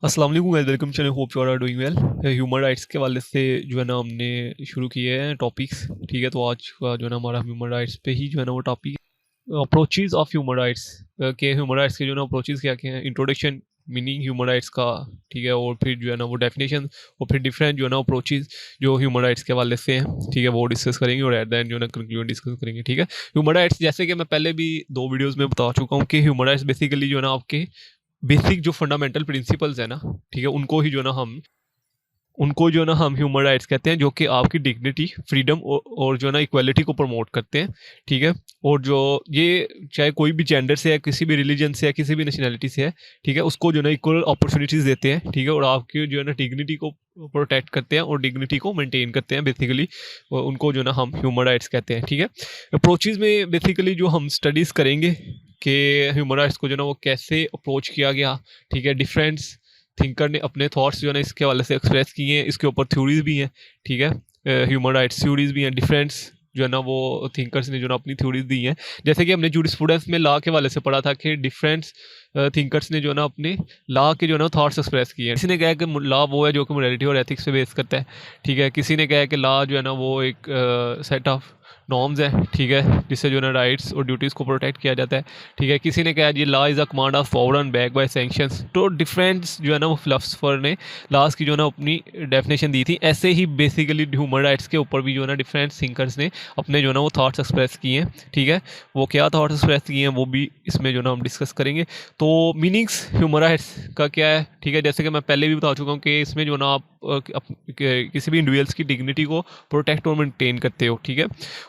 अस्सलाम वालेकुम guys, welcome channel, hope you are doing well. Human rights के वाले से जो है ना हमने शुरू किए हैं टॉपिक्स। ठीक है, तो आज का जो है ना हमारा ह्यूमन राइट्स पे ही जो है ना वो topic, approaches of human rights के ह्यूमन राइट्स के जो है ना अप्रोचेज क्या क्या हैं, इंट्रोडक्शन, मीनिंग ह्यूमन राइट्स का। ठीक है, और फिर जो है ना वो डेफिनेशन, और फिर डिफरेंट जो है ना अप्रोचेज जो ह्यूमन राइट्स के वाले से हैं। ठीक है, वो डिस्कस करेंगे और एट द एंड जो है ना कंक्लूजन डिस्कस करेंगे। ठीक है, ह्यूमन राइट्स जैसे कि मैं पहले भी 2 वीडियोज़ में बता चुका हूँ कि ह्यूमन राइट्स बेसिकली जो है ना आपके बेसिक जो फंडामेंटल प्रिंसिपल्स है ना, ठीक है, उनको जो है ना हम ह्यूमन राइट्स कहते हैं, जो कि आपकी डिग्निटी, फ्रीडम और जो है ना इक्वालिटी को प्रमोट करते हैं। ठीक है, और जो ये चाहे कोई भी जेंडर से है, किसी भी रिलीजन से है, किसी भी नेशनैलिटी से है, ठीक है, उसको जो है ना इक्वल अपॉर्चुनिटीज़ देते हैं। ठीक है, और आपकी जो है ना डिग्निटी को प्रोटेक्ट करते हैं और डिग्निटी को मेंटेन करते हैं बेसिकली। उनको जो है ना हम ह्यूमन राइट्स कहते हैं। ठीक है, अप्रोचेज़ में बेसिकली जो हम स्टडीज़ करेंगे कि ह्यूमन राइट्स को जो है ना वो कैसे अप्रोच किया गया। ठीक है, डिफरेंट थिंकर ने अपने थॉट्स जो है ना इसके हवाले से एक्सप्रेस किए हैं। इसके ऊपर थ्योरीज भी हैं। ठीक है, ह्यूमन राइट्स थ्योरीज भी हैं, डिफरेंट्स जो है ना वो थिंकर्स ने जो है ना अपनी थ्योरीज दी हैं। जैसे कि हमने जूरिस्प्रूडेंस में लॉ के हवाले से पढ़ा था कि डिफरेंट थिंकर्स ने जो है ना अपने लॉ के जो है ना थॉट्स एक्सप्रेस किए हैं। किसी ने कहा कि लॉ वो है जो कि मोरालिटी और एथिक्स पे बेस करता है। ठीक है, किसी ने कहा कि लॉ जो है ना वो एक सेट ऑफ नॉर्म्स है। ठीक है, जिससे जो है ना राइट्स और ड्यूटीज़ को प्रोटेक्ट किया जाता है। ठीक है, किसी ने कहा जी law is a command of sovereign back by sanctions. तो डिफरेंट जो है ना वो फिलोसफर ने लॉज की जो है ना अपनी डेफिनेशन दी थी। ऐसे ही बेसिकली ह्यूमन राइट्स के ऊपर भी जो है ना डिफरेंट थिंकर्स ने अपने जो है ना वो थाट्स एक्सप्रेस किए हैं। ठीक है, वो क्या थाट्स एक्सप्रेस किए हैं वो भी इसमें जो है ना हम डिस्कस करेंगे। तो मीनिंग्स ह्यूमन राइट्स का क्या है। ठीक है, जैसे कि मैं पहले भी बता चुका हूँ कि इसमें जो है ना आप किसी भी इंडिविजुअल्स की डिग्निटी को प्रोटेक्ट और मेंटेन करते हो। ठीक है,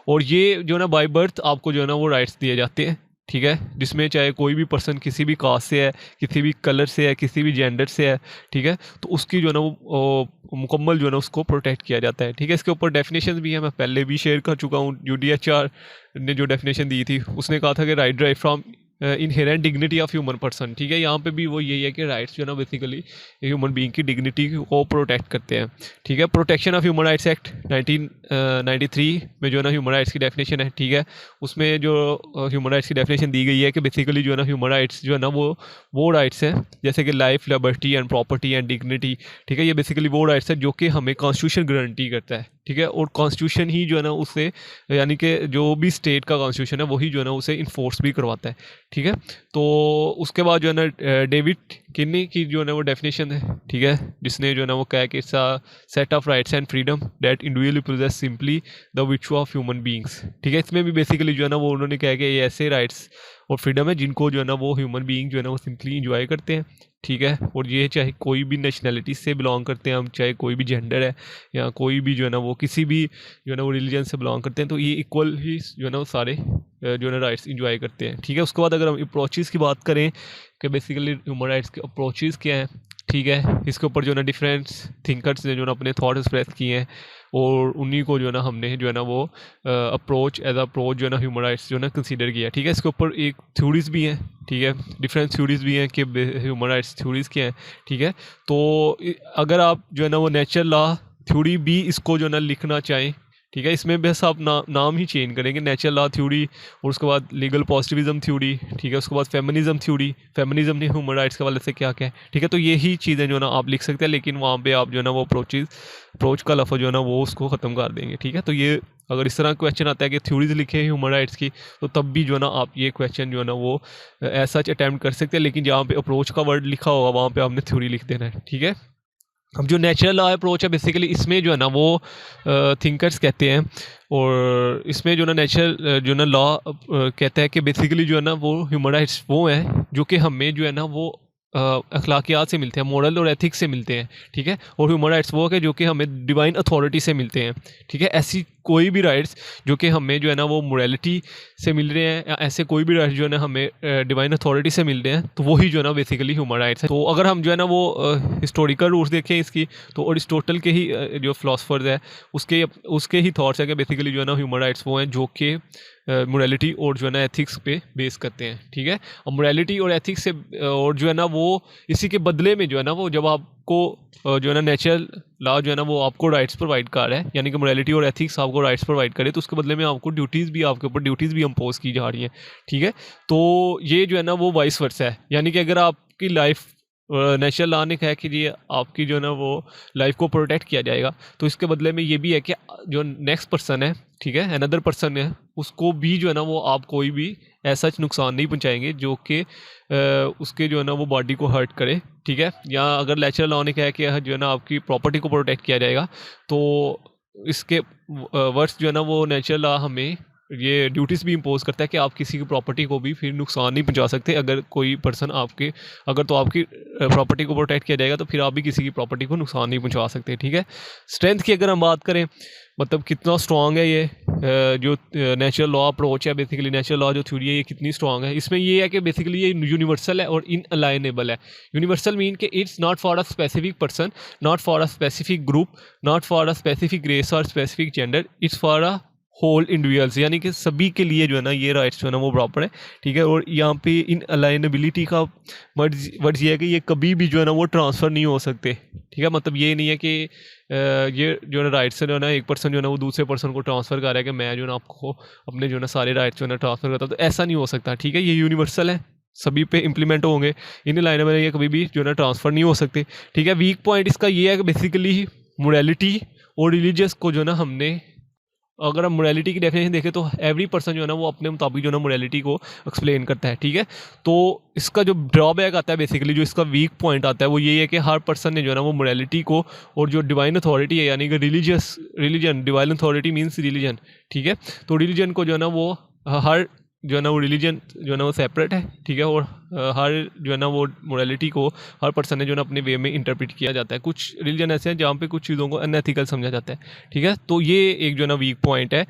और ये जो है ना बाय बर्थ आपको जो है ना वो राइट्स दिए जाते हैं। ठीक है, जिसमें चाहे कोई भी पर्सन किसी भी कास्ट से है, किसी भी कलर से है, किसी भी जेंडर से है। ठीक है, तो उसकी जो है ना वो मुकम्मल जो है ना उसको प्रोटेक्ट किया जाता है। ठीक है, इसके ऊपर डेफिनेशन भी है, मैं पहले भी शेयर कर चुका हूँ। यूडीएचआर ने जो डेफिनेशन दी थी उसने कहा था कि right drive from inherent dignity of human person. ठीक है, यहाँ पे भी वो यही है कि राइट्स जो है ना बेसिकली ह्यूमन बीइंग की डिग्निटी को प्रोटेक्ट करते हैं। ठीक है, protection of human rights act 1993 में जो है ना ह्यूमन राइट्स की डेफिनेशन है। ठीक है, उसमें जो ह्यूमन राइट्स की डेफिनेशन दी गई है कि बेसिकली जो है ना ह्यूमन राइट्स जो है ना वो राइट्स हैं जैसे कि life, liberty and property and dignity. ठीक है, ये बेसिकली वो राइट्स है जो कि हमें कॉन्स्टिट्यूशन गारंटी करता है। ठीक है, और कॉन्स्टिट्यूशन ही जो है ना उससे, यानी कि जो भी स्टेट का कॉन्स्टिट्यूशन है वही जो है ना उसे इन्फोर्स भी करवाता है। ठीक है, तो उसके बाद जो है ना डेविड किन्नी की जो है ना वो डेफिनेशन है। ठीक है, जिसने जो है ना वो कहा कि it's a set of rights and freedom that individually possess simply the विचू ऑफ ह्यूमन बीइंग्स। ठीक है, इसमें भी बेसिकली जो है ना वो उन्होंने कहा कि ये ऐसे राइट्स और फ्रीडम है जिनको जो है ना वो ह्यूमन बीइंग जो है ना वो सिंपली इंजॉय करते हैं। ठीक है, और ये चाहे कोई भी नेशनैलिटी से बिलोंग करते हैं हम, चाहे कोई भी जेंडर है, या कोई भी जो है ना वो किसी भी जो है ना वो रिलीजन से बिलोंग करते हैं, तो ये इक्वल ही जो है ना वो सारे जो है ना राइट्स इंजॉय करते हैं। ठीक है, उसके बाद अगर हम अप्रोचेज़ की बात करें कि बेसिकली ह्यूमन राइट्स के अप्रोचेज़ क्या हैं। ठीक है, इसके ऊपर जो है ना डिफरेंट थिंकर्स ने जो है ना अपने थॉट एक्सप्रेस किए हैं, और उन्हीं को जो है ना हमने जो है ना वो अप्रोच एज अप्रोच जो है ना ह्यूमन राइट्स जो है ना कंसीडर किया। ठीक है, इसके ऊपर एक थ्योरीज भी हैं। ठीक है, डिफरेंट थ्योरीज भी हैं कि ह्यूमन राइट्स थ्योरीज क्या हैं। ठीक है, तो अगर आप जो है ना वो नेचुरल लॉ थ्योरी भी इसको जो है ना लिखना चाहें, ठीक है, इसमें बस आप नाम ही चेंज करेंगे, नेचुरल लॉ थ्योरी, और उसके बाद लीगल पॉजिटिविज्म थ्योरी। ठीक है, उसके बाद फेमिनिज्म थ्योरी, फेमिनिज्म ने ह्यूमन राइट्स के वाले से क्या क्या है। ठीक है, तो यही चीज़ें जो है ना आप लिख सकते हैं, लेकिन वहाँ पे आप जो है ना वो अप्रोच का लफ्ज़ जो है ना वो उसको ख़त्म कर देंगे। ठीक है, तो ये अगर इस तरह क्वेश्चन आता है कि थ्योरीज लिखे ह्यूमन राइट्स की, तो तब भी जो है ना आप ये क्वेश्चन जो है ना वो ऐसा अटैम्प्ट कर सकते हैं, लेकिन जहाँ पे अप्रोच का वर्ड लिखा होगा वहाँ पे आपने थ्योरी लिख देना है। ठीक है, अब जो नेचुरल लॉ अप्रोच है बेसिकली इसमें जो है ना वो थिंकर्स कहते हैं, और इसमें जो ना नेचुरल जो ना लॉ कहता है कि बेसिकली जो है ना वो ह्यूमन राइट्स वो हैं जो कि हमें जो है ना वो अखलाकियात से मिलते हैं, मोरल और एथिक्स से मिलते हैं। ठीक है, और ह्यूमन राइट्स वो है जो कि हमें डिवाइन अथॉरिटी से मिलते हैं। ठीक है, ऐसी कोई भी राइट्स जो कि हमें जो है ना वो मोरालिटी से मिल रहे हैं, या ऐसे कोई भी राइट्स जो है ना हमें डिवाइन अथॉरिटी से मिल रहे हैं, तो वही जो है ना बेसिकली ह्यूमन राइट्स है। तो अगर हम जो है ना वो हिस्टोरिकल रूट्स देखें इसकी, तो अरिस्टोटल के ही जो फिलोसफर्स है उसके उसके ही थॉट्स है कि बेसिकली जो है ना ह्यूमन राइट्स वो हैं जो कि मोरालिटी और जो है ना एथिक्स पे बेस करते हैं। ठीक है, और मोरालिटी और एथिक्स से और जो है ना वो इसी के बदले में जो है ना वो जब आपको जो है ना नेचुरल लॉ जो है ना वो आपको राइट्स प्रोवाइड कर रहा है, यानी कि मोरालिटी और एथिक्स आपको राइट्स प्रोवाइड करे, तो उसके बदले में आपको ड्यूटीज़ भी, आपके ऊपर ड्यूटीज़ भी इम्पोज की जा रही हैं। ठीक है, तो ये जो है ना वो वाइस वर्सा है, यानी कि अगर आपकी लाइफ नेचुरल लॉ ने कहा कि जी आपकी जो है ना वो लाइफ को प्रोटेक्ट किया जाएगा, तो इसके बदले में ये भी है कि जो नेक्स्ट पर्सन है, ठीक है, अनदर पर्सन है, उसको भी जो है ना वो आप कोई भी ऐसा नुकसान नहीं पहुंचाएंगे जो कि उसके जो है ना वो बॉडी को हर्ट करे, ठीक है। या अगर नेचुरल लॉ ने कहा कि जो है ना आपकी प्रॉपर्टी को प्रोटेक्ट किया जाएगा, तो इसके वर्ड्स जो है ना वो नेचुरल लॉ हमें ये ड्यूटीज़ भी इम्पोज करता है कि आप किसी की प्रॉपर्टी को भी फिर नुकसान नहीं पहुंचा सकते। अगर कोई पर्सन आपके अगर तो आपकी प्रॉपर्टी को प्रोटेक्ट किया जाएगा, तो फिर आप भी किसी की प्रॉपर्टी को नुकसान नहीं पहुंचा सकते, ठीक है। स्ट्रेंथ की अगर हम बात करें, मतलब कितना स्ट्रॉन्ग है ये जो नेचुरल लॉ अप्रोच है, बेसिकली नेचुरल लॉ जो थ्योरी है ये कितनी स्ट्रॉन्ग है, इसमें ये है कि बेसिकली ये यूनिवर्सल है और इनअलाइनेबल है। यूनिवर्सल मीन कि it's not for a specific person, not for a specific group, not for a specific race और specific gender, it's for a whole individuals, यानी कि सभी के लिए जो है ना ये राइट्स जो है ना वो प्रॉपर है, ठीक है। और यहाँ पे इन अलाइनेबिलिटी का वर्ड्स ये है कि ये कभी भी जो है ना वो ट्रांसफ़र नहीं हो सकते, ठीक है। मतलब ये नहीं है कि ये जो है ना राइट्स है जो है ना एक पर्सन जो है ना वो दूसरे पर्सन को ट्रांसफ़र कर रहा है कि मैं जो है ना आपको अपने जो है ना सारे राइट्स जो है ना ट्रांसफ़र करता हूँ, तो ऐसा नहीं हो सकता, ठीक है। ये यूनिवर्सल है, सभी पे इम्प्लीमेंट होंगे, इन अलाइनेबल ये कभी भी जो है ना ट्रांसफ़र नहीं हो सकते, ठीक है। वीक पॉइंट इसका ये है कि बेसिकली मोरालिटी और रिलीजियस को जो है ना हमने, अगर हम मोरालिटी की डेफिनेशन देखें तो एवरी पर्सन जो है ना वो अपने मुताबिक जो है ना मोरालिटी को एक्सप्लेन करता है, ठीक है। तो इसका जो ड्रॉबैक आता है, बेसिकली जो इसका वीक पॉइंट आता है, वो ये है कि हर पर्सन ने जो है ना वो मोरालिटी को और जो डिवाइन अथॉरिटी है, यानी कि religion, divine authority means religion, ठीक है। तो रिलीजन को जो है ना वो हर जो है ना वो रिलीजन जो है ना वो सेपरेट है, ठीक है। और हर जो है ना वो मोरालिटी को हर पर्सन ने जो है ना अपने वे में इंटरप्रेट किया जाता है। कुछ रिलीजन ऐसे हैं जहाँ पे कुछ चीज़ों को अनएथिकल समझा जाता है, ठीक है। तो ये एक जो है ना वीक पॉइंट है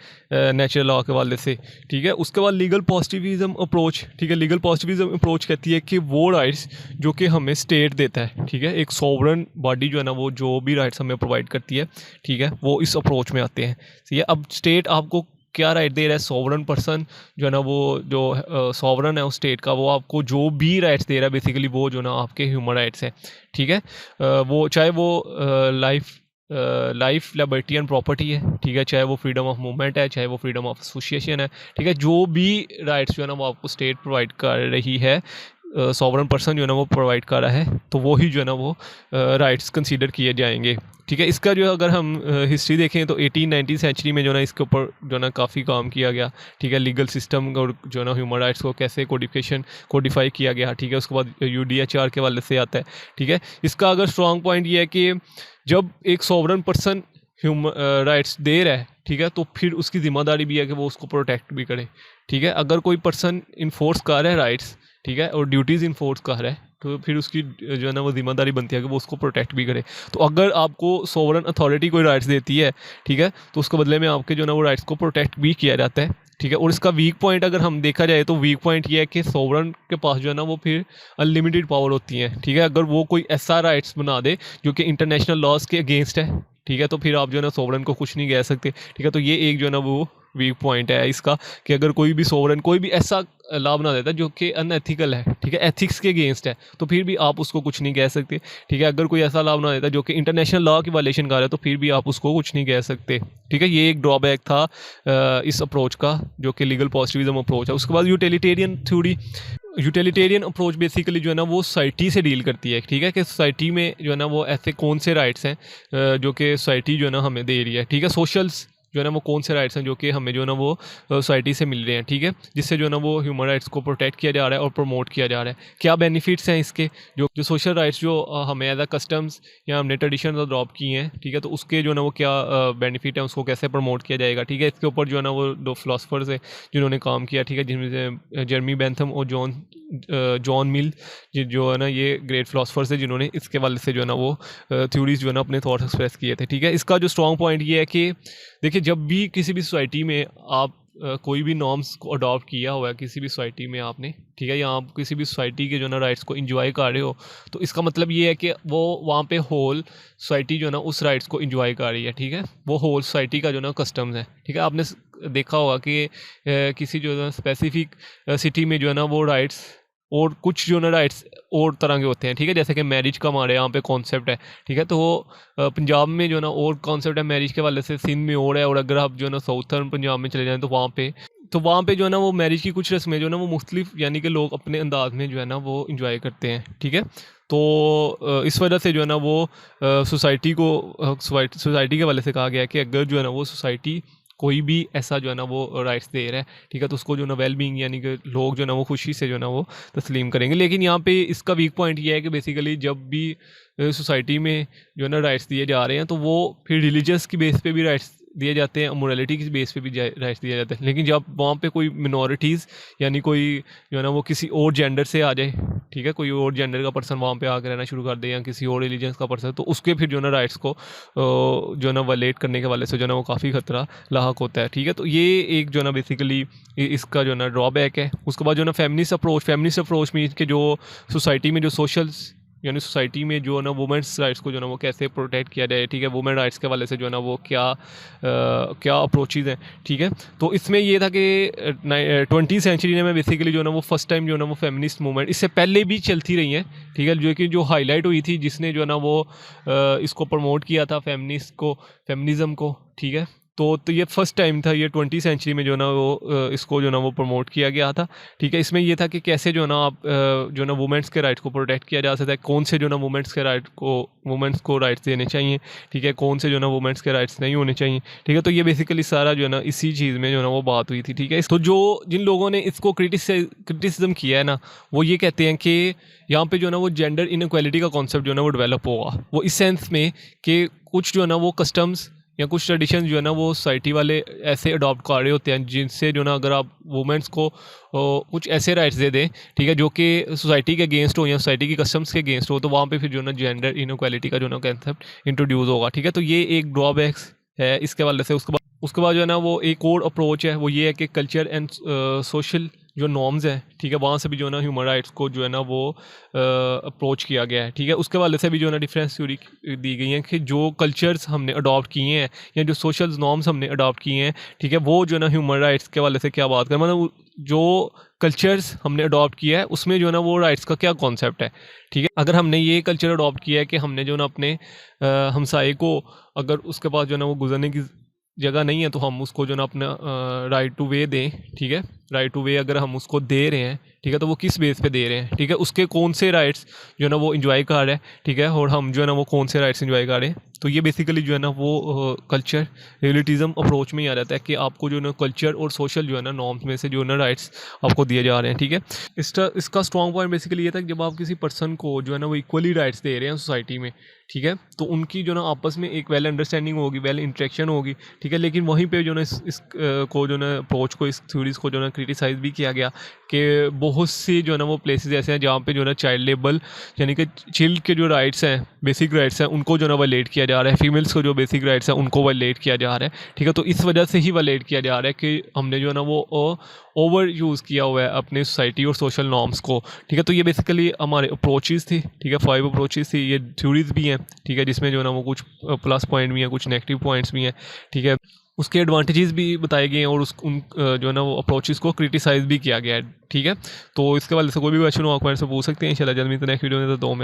नेचुरल लॉ के वाले से, ठीक है। उसके बाद लीगल पॉजिटिविज्म अप्रोच, ठीक है। लीगल पॉजिटिविज्म अप्रोच कहती है कि वो राइट्स जो कि हमें स्टेट देता है, ठीक है, एक सॉवरन बॉडी जो है ना वो जो भी राइट्स हमें प्रोवाइड करती है, ठीक है, वो इस अप्रोच में आते हैं, ठीक है। अब स्टेट आपको क्या राइट दे रहा है, सॉवरन पर्सन जो है ना वो जो सॉवरन है उस स्टेट का, वो आपको जो भी राइट्स दे रहा है बेसिकली वो जो ना आपके ह्यूमन राइट्स हैं, ठीक है। वो चाहे वो लाइफ लिबर्टी एंड प्रॉपर्टी है, ठीक है, चाहे वो फ्रीडम ऑफ मूवमेंट है, चाहे वो फ्रीडम ऑफ एसोसिएशन है, ठीक है। जो भी राइट्स जो है ना वो आपको स्टेट प्रोवाइड कर रही है, सॉवरन पर्सन जो है ना वो प्रोवाइड कर रहा है, तो वो ही जो है ना वो राइट्स कंसीडर किए जाएंगे, ठीक है। इसका जो अगर हम हिस्ट्री देखें तो 18-19 सेंचुरी में जो ना इसके ऊपर जो ना काफ़ी काम किया गया, ठीक है। लीगल सिस्टम और जो ना ह्यूमन राइट्स को कैसे कोडिफाई किया गया, ठीक है। उसके बाद UDHR के वाले से आता है, ठीक है। इसका अगर स्ट्रॉन्ग पॉइंट ये है कि जब एक सॉवरन पर्सन ह्यूमन राइट्स दे रहा है, ठीक है, तो फिर उसकी ज़िम्मेदारी भी है कि वो उसको प्रोटेक्ट भी करे, ठीक है। अगर कोई पर्सन इन्फोर्स कर रहा है राइट्स, ठीक है, और ड्यूटीज़ इन्फोर्स कर रहा है, तो फिर उसकी जो है ना वो ज़िम्मेदारी बनती है कि वो उसको प्रोटेक्ट भी करे। तो अगर आपको सोवरन अथॉरिटी कोई राइट्स देती है, ठीक है, तो उसके बदले में आपके जो है ना वो राइट्स को प्रोटेक्ट भी किया जाता है, ठीक है। और इसका वीक पॉइंट अगर हम देखा जाए तो वीक पॉइंट ये है कि सोवरन के पास जो है ना वो फिर अनलिमिटेड पावर होती है, ठीक है। अगर वो कोई ऐसा राइट्स बना दे जो कि इंटरनेशनल लॉज के अगेंस्ट है, ठीक है, तो फिर आप जो है ना सोवरन को कुछ नहीं कह सकते, ठीक है। तो ये एक जो है ना वो वीक पॉइंट है इसका, कि अगर कोई भी सोवरन कोई भी ऐसा लॉ बना देता है जो कि अनएथिकल है, ठीक है, एथिक्स के अगेंस्ट है, तो फिर भी आप उसको कुछ नहीं कह सकते, ठीक है। अगर कोई ऐसा लॉ बना देता है जो कि इंटरनेशनल लॉ की वायलेशन कर रहा है, तो फिर भी आप उसको कुछ नहीं कह सकते, ठीक है। ये एक ड्रॉबैक था इस अप्रोच का, जो कि लीगल पॉजिटिविज्म अप्रोच है। उसके बाद utilitarian theory, utilitarian approach basically जो है ना वो सोसाइटी से डील करती है, ठीक है, कि सोसाइटी में जो है ना वो ऐसे कौन से राइट्स हैं जो कि सोसाइटी जो है ना हमें दे रही है, ठीक है। सोशल्स जो है ना वो कौन से राइट्स हैं जो कि हमें जो है ना वो सोसाइटी से मिल रहे हैं, ठीक है, जिससे जो है ना वो ह्यूमन राइट्स को प्रोटेक्ट किया जा रहा है और प्रमोट किया जा रहा है। क्या बेनिफिट्स हैं इसके, जो सोशल राइट्स जो हमें एज अ कस्टम्स या हमने ट्रेडिशन अडॉप्ट किए हैं, ठीक है, तो उसके जो है ना वो क्या बेनिफिट है, उसको कैसे प्रमोट किया जाएगा, ठीक है। इसके ऊपर जो है ना वो 2 फिलोसफर्स हैं जिन्होंने काम किया, ठीक है, जिनमें से जेरमी बेंथम और जॉन मिल जो है ना ये ग्रेट फिलोसफर्स है जिन्होंने इसके वाले से जो है ना वो थ्योरीज जो है ना अपने थॉट्स एक्सप्रेस किए थे, ठीक है। इसका जो स्ट्रॉन्ग पॉइंट ये है कि देखिए, जब भी किसी भी सोसाइटी में आप कोई भी नॉर्म्स को अडॉप्ट किया हुआ है किसी भी सोसाइटी में आपने, ठीक है, या आप किसी भी सोसाइटी के जो ना राइट्स को इंजॉय कर रहे हो, तो इसका मतलब ये है कि वो वहाँ पे होल सोसाइटी जो है ना उस राइट्स को इंजॉय कर रही है, ठीक है। वो होल सोसाइटी का जो ना कस्टम्स है, ठीक है। आपने देखा होगा कि किसी जो है स्पेसिफिक सिटी में जो है ना वो राइट्स और कुछ जो ना राइट्स और तरह के होते हैं, ठीक है, जैसे कि मैरिज का हमारे यहाँ पे कॉन्सेप्ट है, ठीक है। तो वो पंजाब में जो है ना और कॉन्सेप्ट है मैरिज के वाले से, सिंध में और है, और अगर आप जो है ना साउथर्न पंजाब में चले जाएँ तो वहाँ पे तो वहाँ पे जो है ना वो मैरिज की कुछ रस्में जो है ना वो मुख्तलिफ यानी कि लोग अपने अंदाज में जो है ना वो इंजॉय करते हैं, ठीक है। तो इस वजह से जो है ना वो सोसाइटी को सोसाइटी के वाले से कहा गया है कि अगर जो है ना वो सोसाइटी कोई भी ऐसा जो है ना वो राइट्स दे रहा है, ठीक है, तो उसको जो है ना वेल बींग यानी कि लोग जो है ना वो खुशी से जो है ना वो तस्लीम करेंगे। लेकिन यहाँ पे इसका वीक पॉइंट ये है कि बेसिकली जब भी सोसाइटी में जो है ना राइट्स दिए जा रहे हैं तो वो फिर रिलीजियस की बेस पे भी राइट्स दिए जाते हैं, मोरालिटी की बेस पे भी राइट्स दिए जाते हैं। लेकिन जब वहाँ पे कोई मिनॉरिटीज़ यानी कोई जो है ना वो किसी और जेंडर से आ जाए, ठीक है, कोई और जेंडर का पर्सन वहाँ पे आकर रहना शुरू कर दे या किसी और रिलीजन्स का पर्सन, तो उसके फिर जो है ना राइट्स को जो है ना वायलेट करने के वाले से जो है ना वो काफ़ी खतरा लाक होता है, ठीक है। तो ये एक जो है ना बेसिकली इसका जो है ना ड्रॉबैक है। उसके बाद जो है ना फेमिनिस्ट अप्रोच मीन कि जो सोसाइटी में जो सोशल्स यानी सोसाइटी में जो है ना वुमेंस राइट्स को जो है ना वो कैसे प्रोटेक्ट किया जाए, ठीक है, वुमेन राइट्स के वाले से जो है ना वो क्या अप्रोचेज़ हैं, ठीक है। तो इसमें ये था कि 20वीं सेंचुरी में बेसिकली जो है ना वो फर्स्ट टाइम जो है ना वो फेमिनिस्ट मूवमेंट इससे पहले भी चलती रही हैं, ठीक है, जो कि जो हाईलाइट हुई थी जिसने जो है ना वो इसको प्रमोट किया था फेमिनिज़म को, ठीक है। तो ये फर्स्ट टाइम था, ये 20वीं सेंचुरी में जो है ना वो इसको जो है ना वो प्रमोट किया गया था, ठीक है। इसमें ये था कि कैसे जो है ना आप जो है ना वुमेंस के राइट को प्रोटेक्ट किया जा सकता है, कौन से जो है ना वुमेंस को राइट्स देने चाहिए, ठीक है, कौन से जो है ना वुमेंस के राइट्स नहीं होने चाहिए, ठीक है। तो ये बेसिकली सारा जो है ना इसी चीज़ में जो है ना वो बात हुई थी, ठीक है। तो जो जिन लोगों ने इसको क्रिटिसिज्म किया है ना, वो ये कहते हैं कि यहाँ पे जो है ना वो जेंडर इनइक्वालिटी का कॉन्सेप्ट जो है ना वो डेवलप होगा, वो इस सेंस में कि कुछ जो है ना वो कस्टम्स या कुछ ट्रेडिशन जो है ना वो सोसाइटी वाले ऐसे अडॉप्ट कर रहे होते हैं जिनसे जो ना अगर आप वुमेंस को कुछ ऐसे राइट्स दे दें, ठीक है, जो कि सोसाइटी के अगेंस्ट हो या सोसाइटी की कस्टम्स के अगेंस्ट हो, तो वहाँ पे फिर जो ना जेंडर इनइक्वालिटी का जो ना कंसेप्ट इंट्रोड्यूस होगा, ठीक है। तो ये एक ड्रॉबैक्स है इसके वाले से। उसके बाद जो है ना वो एक और अप्रोच है, वो ये है कि कल्चर एंड सोशल जो नॉर्म्स हैं, ठीक है, वहाँ से भी जो है ना ह्यूमन राइट्स को जो है ना वो अप्रोच किया गया है, ठीक है। उसके वाले से भी जो है ना डिफरेंस थ्योरी दी गई है कि जो कल्चर्स हमने अडॉप्ट किए हैं या जो सोशल नॉर्म्स हमने अडॉप्ट किए हैं, ठीक है, वो जो है ना ह्यूमन राइट्स के वाले से क्या बात करें, मतलब जो कल्चर्स हमने अडॉप्ट किया है उसमें जो है ना वो राइट्स का क्या कॉन्सेप्ट है, ठीक है। अगर हमने ये कल्चर अडॉप्ट किया है कि हमने जो है ना अपने हमसाए को अगर उसके पास जो है ना वो गुजरने की जगह नहीं है तो हम उसको जो ना अपना राइट टू वे दें, ठीक है, राइट टू वे अगर हम उसको दे रहे हैं, ठीक है, तो वो किस बेस पे दे रहे हैं, ठीक है, उसके कौन से राइट्स जो है ना वो इंजॉय कर रहे हैं, ठीक है, और हम जो है ना वो कौन से राइट्स इंजॉय कर रहे हैं। तो ये बेसिकली जो है ना वो कल्चर रिलेटिज्म अप्रोच में ही आ जाता है कि आपको जो है ना कल्चर और सोशल जो है ना नॉर्म्स में से जो है ना राइट्स आपको दिए जा रहे हैं, ठीक है। इसका स्ट्रॉन्ग पॉइंट बेसिकली ये था कि जब आप किसी पर्सन को जो है ना वो इक्वली राइट्स दे रहे हैं सोसाइटी में, ठीक है, तो उनकी जो ना आपस में एक वेल अंडरस्टैंडिंग होगी, वेल इंटरेक्शन होगी, ठीक है। लेकिन वहीं पे जो ना इस को जो ना अप्रोच को इस थ्योरीज को जो ना क्रिटिसाइज भी किया गया कि बहुत सी जो है ना वो प्लेसेस ऐसे हैं जहाँ पे जो है ना चाइल्ड लेबर यानी कि चिल्ड के जो राइट्स हैं, बेसिक राइट्स हैं, उनको जो ना वायलेट किया जा रहा है, फीमेल्स को जो बेसिक राइट्स हैं उनको वायलेट किया जा रहा है, ठीक है। तो इस वजह से ही वायलेट किया जा रहा है कि हमने जो है ना वो ओवर यूज़ किया हुआ है अपने सोसाइटी और सोशल नॉर्म्स को, ठीक है। तो ये बेसिकली हमारे अप्रोचेज़ थी, ठीक है, 5 अप्रोचेज़ थी, ये थ्योरीज भी हैं, ठीक है, जिसमें जो है ना वो कुछ प्लस पॉइंट भी हैं, कुछ नेगेटिव पॉइंट्स भी हैं, ठीक है, उसके एडवांटेजेस भी बताए गए हैं और जो है ना वो अप्रोचेज़ को क्रिटिसाइज़ भी किया गया है, ठीक है। तो इसके वाले से कोई भी क्वेश्चन हो आप मेरे से पूछ सकते हैं, इंशाल्लाह जल्द मिलते हैं नेक्स्ट वीडियो में। तो दो में